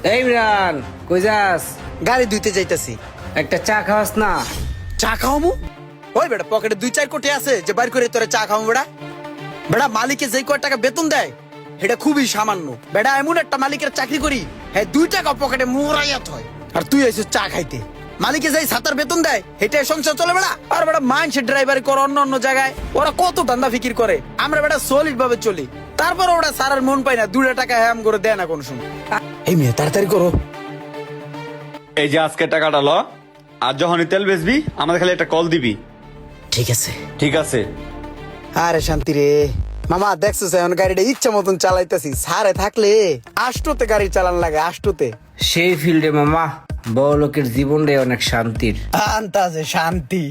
এই ইমরান, কই যাস? গাড়ি ধুইতে যাইতাছি। একটা চা খাওয়াস না? চা খাওয়ামু? ওই বেটা পকেটে 2-4 কোটি আছে যে বাইর করে তোরে চা খাওয়ামু বেটা? বেটা মালিকে যেই কয় টাকা বেতন দেয় এটা খুবই সামান্য। বেটা এমন একটা মালিকের চাকরি করি হ্যাঁ 2 টাকা পকেটে মুরাইয়াত হয়, আর তুই আইছিস চা খাইতে। মালিকে যাই 7 বেতন দেয় হেটাই সংসার চলে বেটা। আর বেটা মাইন্ডসেট ড্রাইভারি করে অন্য অন্য জায়গায়, ওরা কত ধান্দা ফিকির করে। আমরা বেটা সলিড ভাবে চলি, তারপর ওরা সারার মন পায় না 2 টাকা হ্যাম করে দেয় না কোনো সময়। এই মেয়ে তাড়াতাড়ি করো। এই যে আজকে টাকাটা ল, আর যখনই তেল বেচবি আমাদের খালি একটা কল দিবি। ঠিক আছে। ঠিক আছে। আরে শান্তি রে মামা, দেখছো এখন গাড়িটা ইচ্ছা মতন চালাইতেছি। সারে থাকলে আষ্টতে গাড়ি চালান লাগে, আষ্টতে। সেই ফিল্ডে মামা বড় লোকের জীবনটাই অনেক শান্তির। আন্তাজে শান্তি।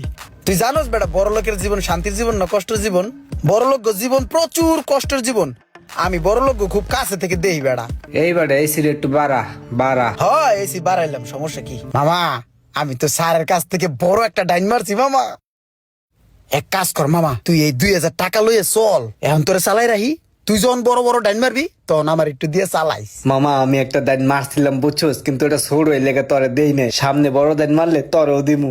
তুই জানোস বেটা বড় লোকের জীবন শান্তির জীবন না কষ্টের জীবন? বড় লোক জীবন প্রচুর কষ্টের জীবন। আমি বড় লোক খুব কাছে থেকে দেই বেড়া। এইবারে এই সিলেট একটু বাড়া বাড়া। হয় এসি বাড়াইলাম, সমস্যা কি মামা? আমি তো স্যারের কাছ থেকে বড় একটা ডাইন মারছি মামা। এক কাজ কর মামা, তুই এই 2000 টাকা লইয়ে চল, এখন তোরে চালাই রাখি। তুই যখন বড় বড় ডাইন মারবি তখন আমার একটু দিয়ে চালাইস। মামা আমি একটা দান মারছিলাম বুঝছোস, কিন্তু এটা ছোট হয়ে লেগে তরে দেই নাই। সামনে বড় দান মারলে তরেও দিমু।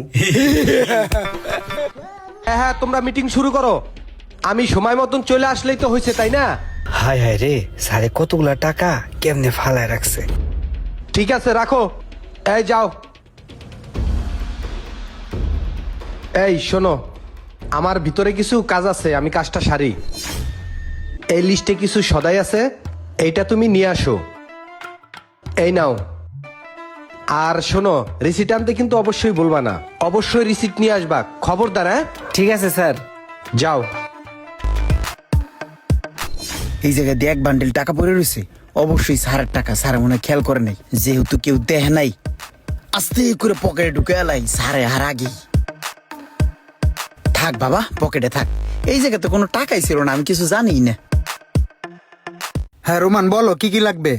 হ্যাঁ হ্যাঁ, তোমরা মিটিং শুরু করো। আমি সময় মতন চলে আসলেই তো হয়েছে, তাই না? হায় হায় রে, সারে কতগুলা টাকা কেমনে ফালায় রাখছে। ঠিক আছে রাখো। এই যাও। এই শোনো, আমার ভিতরে কিছু কাজ আছে, আমি কাজটা সারি। এই লিস্টে কিছু সদাই আছে, এইটা তুমি নিয়ে আসো। এই নাও। আর শোনো, রিসিট আনতে কিন্তু অবশ্যই বলবা না, অবশ্যই রিসিট নিয়ে আসবা, খবরদার। হ্যাঁ ঠিক আছে স্যার। যাও। এই জায়গায় দিয়ে 1 বান্ডিল টাকা পড়ে রয়েছে, অবশ্যই স্যারের টাকা। স্যার মনে হয় খেয়াল করে নাই, যেহেতু কেউ দেখে নাই। আস্তে করে পকেটে ঢুকে এলাই, স্যারে হার আগে। থাক বাবা, পকেটে থাক। এই জায়গাতে কোনো টাকাই ছিল না, আমি কিছু জানি না। হ্যাঁ রোমান বলো, কি কি লাগবে?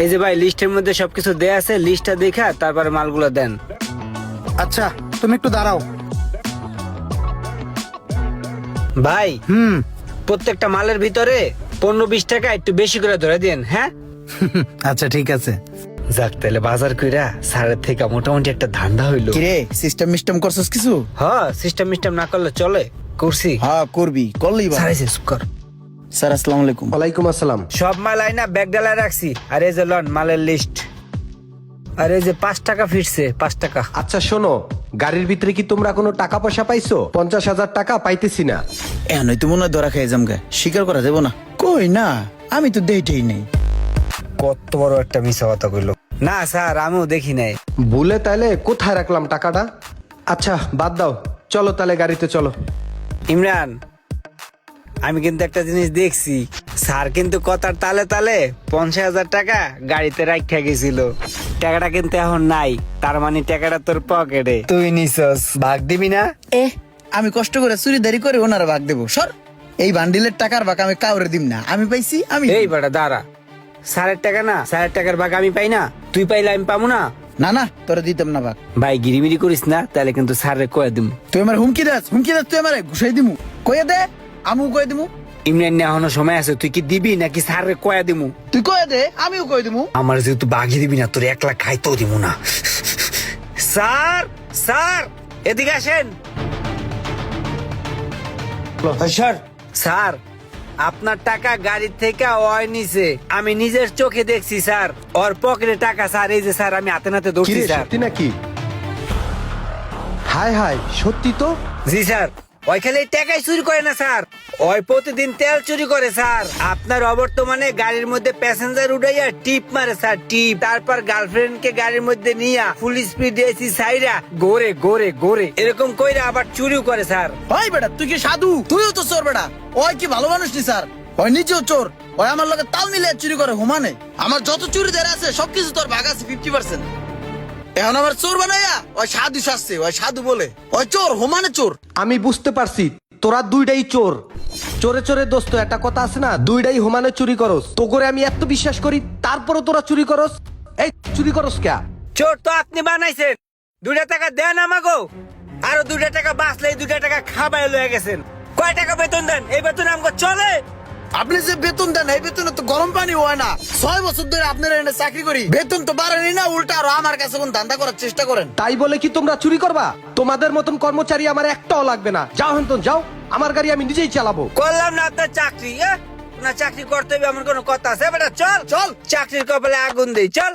এই যে ভাই লিস্টের মধ্যে সবকিছু দেয়া আছে, লিস্টটা দেখা তারপরে মালগুলো দেন। আচ্ছা তুমি একটু দাঁড়াও। ভাই প্রত্যেকটা মালের ভিতরে 15-20 টাকা একটু বেশি করে ধরে দেন। হ্যাঁ আচ্ছা ঠিক আছে। যাক তাহলে বাজার কইরা স্যারের থেকে মোটামুটি একটা ধান্দা হইলো। কিরে সিস্টেম মিস্টেম করছস কিছু? হ্যাঁ সিস্টেম মিস্টেম না করলে চলে, করছি। হ্যাঁ করবি, করলেই ভালো। স্যার এসে চুপ কর। স্যার আসসালামু আলাইকুম। ওয়ালাইকুম আসসালাম। সব মাল আইনা ব্যাগ ডালায় রাখছি। আর এই যে লন মালের লিস্ট। আর এই যে 5 টাকা ফিরছে, 5 টাকা। আচ্ছা শোনো, গাড়ির ভিতরে কি তোমরা কোনো টাকা পয়সা পাইছো? 50,000 টাকা পাইতেছি না। এখনই তো মনে হয় ধরা খেয়ে যামগা, স্বীকার করা যাবো না। কই না, আমি তো দেইটেই নেই। কত বড় একটা মিছা কথা কইলো। না স্যার আমিও দেখি নাই। ভুলে তাহলে কোথায় রাখলাম টাকাটা? আচ্ছা বাদ দাও, চলো তাহলে গাড়িতে চলো। ইমরান, আমি কিন্তু একটা জিনিস দেখছি, স্যার কিন্তু কথার তালে তালে 50,000 টাকা গাড়িতে রাখা গেছিল। টাকাটা কিন্তু এখন নাই, তার মানে টাকাটা তোর পকেটে। তুই নিছস, ভাগ দিবি না? আমি কষ্ট করে চুরিদারি করে ওনারা ভাগ দেবো। সর, এই বান্ডিলের টাকার ভাগ আমি কাউরে দিম না। আমি পাইছি, আমি এই বেটা দাঁড়া, স্যারের টাকা না, স্যারের টাকার ভাগ আমি পাই না, তুই পাইলে আমি পাবো না? না না, তোরা দিতাম না ভাগ। ভাই গিরিমিরি করিস না, তাহলে কিন্তু স্যারে কয়ে দিম। তুই আমার হুমকি দাস, হুমকি দাস, তুই আমার ঘুষাই দিমু। কয়ে দে, আমু কয়ে দিমু। ইমরান এখনো সময় আছে, তুই কি দিবি নাকি স্যারে কয়ে দিমু? তুই কয়ে দে, আমিও কয়ে দিমু। আমার যেহেতু বাগি দিবি না, তোর 1 লাখ খাইতেও দিব না। স্যার, স্যার এদিকে আসেন। স্যার স্যার আপনার টাকা গাড়ি থেকে ওই নিছে, আমি নিজের চোখে দেখছি স্যার। ওর পকেটে টাকা স্যার, এই যে স্যার আমি হাতে নাতে ধরছি কিরে স্যার। সত্যি নাকি? হায় হায়, সত্যি তো? জি স্যার, ওই খালি টাকাই চুরি করে না স্যার, ওই প্রতিদিন তেল চুরি করে স্যার। আপনার অবর্তমানে গাড়ির মধ্যে প্যাসেঞ্জার উঠাইয়া টিপ মারে স্যার, টিপ। তারপর গার্লফ্রেন্ড কে গাড়ির মধ্যে নিয়া ফুল স্পিড এসি সাইরা গোরে গোরে গোরে এরকম কইরা আবার চুরিও করে স্যার। ওই বেটা তুই কি সাধু? তুইও তো চোর বেটা। ওই কি ভালো মানুষ নি স্যার? ওই নিজেও চোর। ওই আমার লগে তাল মিলে চুরি করে হুমানে। আমার যত চুরি ধরে আছে সবকিছু তোর ভাগ আছে 50%। এখন আমার চোর বানাইয়া ওই সাধু শাসছে, ওই সাধু বলে ওই চোর, হুমানে চোর। আমি বুঝতে পারছি, তোরা দুইটাই চোর। চোরে চোরে দোস্ত একটা কথা আছে না, দুইটাই হোমানে চুরি করস। তো করে আমি এত বিশ্বাস করি, তারপরও তোরা চুরি করস। এই চুরি করস কে? চোর তো আপনি বানাইছেন। 2 টাকা দেন আমাগো, আরো 2 টাকা বাঁচলে 2 টাকা খাবাই লয়ে গেছেন। কয় টাকা বেতন দেন? এই বেতন আমাকে চলে? আপনি যে বেতন দেন এই বেতনে তো গরম পানি হয় না। 6 বছর ধরে আপনার এখানে চাকরি করি, বেতন তো বাড়েনি না, উল্টা আরো আমার কাছে কোন ধান্দা করার চেষ্টা করেন। তাই বলে কি তোমরা চুরি করবা? তোমাদের মতন কর্মচারী আমার একটাও লাগবে না। যাও হেনতন যাও, আমার গাড়ি আমি নিজেই চালাবো। করলাম না আপনার চাকরি, না চাকরি করতে হবে এমন কোনো কথা আছে? বেটা চল চল। চাকরির কপালে আগুন দেই, চল।